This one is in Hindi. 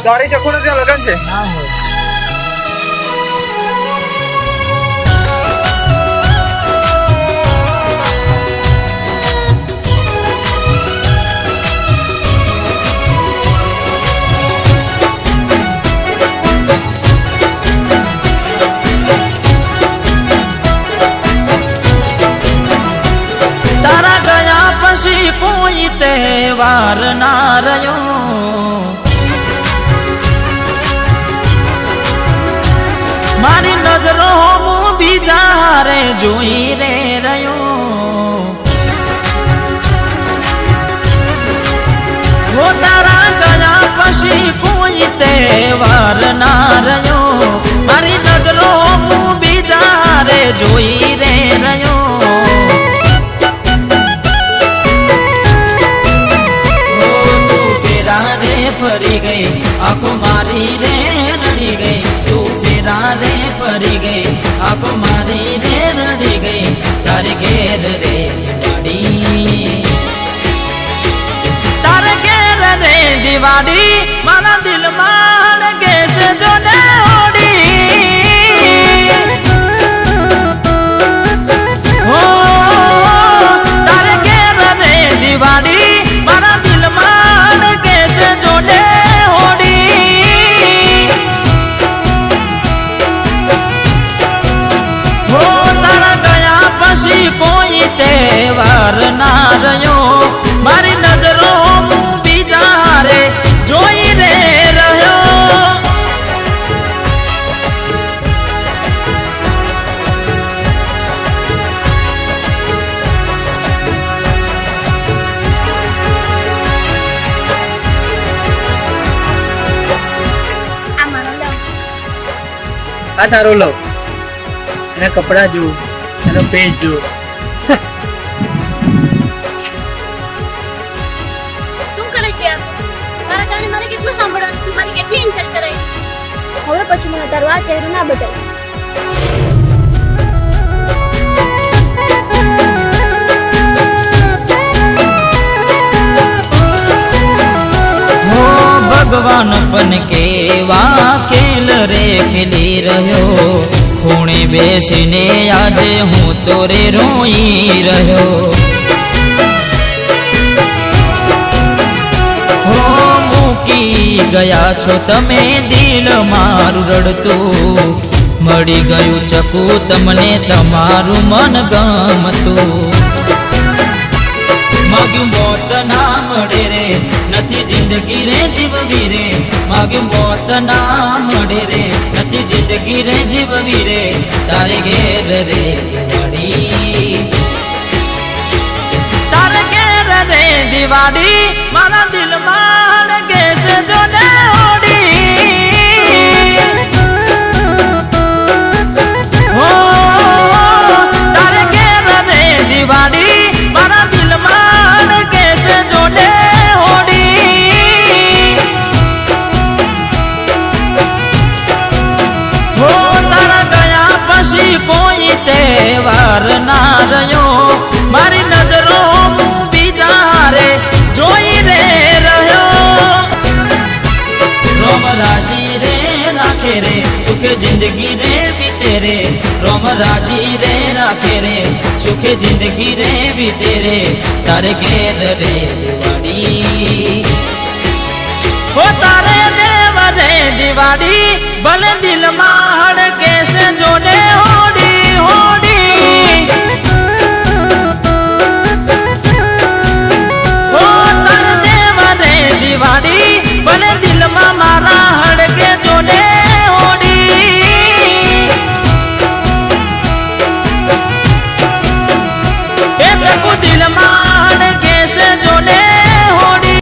दाढ़ी चखो ना ત્યાં લગન છે ના હોય कोई तहेवार ना रह्यो मारी नजरों मु बीजा रे जोई रे रह्यो वो तारा गया पछी कोई तहेवार ना रह्यो मारी नजरों मु बीजा रे जोई रे रह्यो फरी गई आंखों मारी रे रड़ी गई तू फेरा रे फरी गई आंखों मारी रे रड़ी गई तारे घेर रे दिवाड़ी तारे घेर रे दिवाड़ी मारा दिल मान गैस जो ने ओड़ी हो तारे घेर रे दिवाड़ी मारा दिल मान गैस जो ने कोई तहेवार ना रह्यो मारी नजरों मु बीजा रे जोई रे रह्यो આ તારો લો એના કપડા જો એનો પેજ જો તું કરે છે તારા કારણે મારે કેટલું સાંભળવાનું તું મારી કેટલી ઇન્સલ્ટ કરાઈ હવે પછી મને તારો આ ચહેરો ના બતાય भगवान पन केवा खेल रे खेली रह्यो खूणे बेसीने आजे हूँ तोरे रोई रह्यो हो मूकी गया छो तमे दिल मारू रड़तू मળી ગયું ચકુ તમને તમારું મન ગમતું माग्यू मौत ना मळे रे नथी जिंदगी रे जीववी रे माग्यू मौत ना मळे रे नथी जिंदगी रे जीववी रे तारे घेर रे दिवाड़ी तारे घेर रे दिवाड़ी मारा दिल मान गैस जो ने ओड़ी हो तारे घेर रे दिवाड़ी मारा दिल मान कैसे जोड़े होड़ी हो तारा गया पछी कोई तहेवार ना रह्यो मारी नजरों मु बीजा रे जोई रे रह्यो रोम राजी रे राखे रे सुखे जिंदगी रे बीते रे रोम राजी रे राखे रे सुखे जिंदगी रे बीते रे तारे घेर रे दिवाड़ी हो तारे देव रे दिवाड़ी भले दिल माहड़ कैसे जोड़े होड़ी होड़ी हो तारे देव रे दिवाड़ी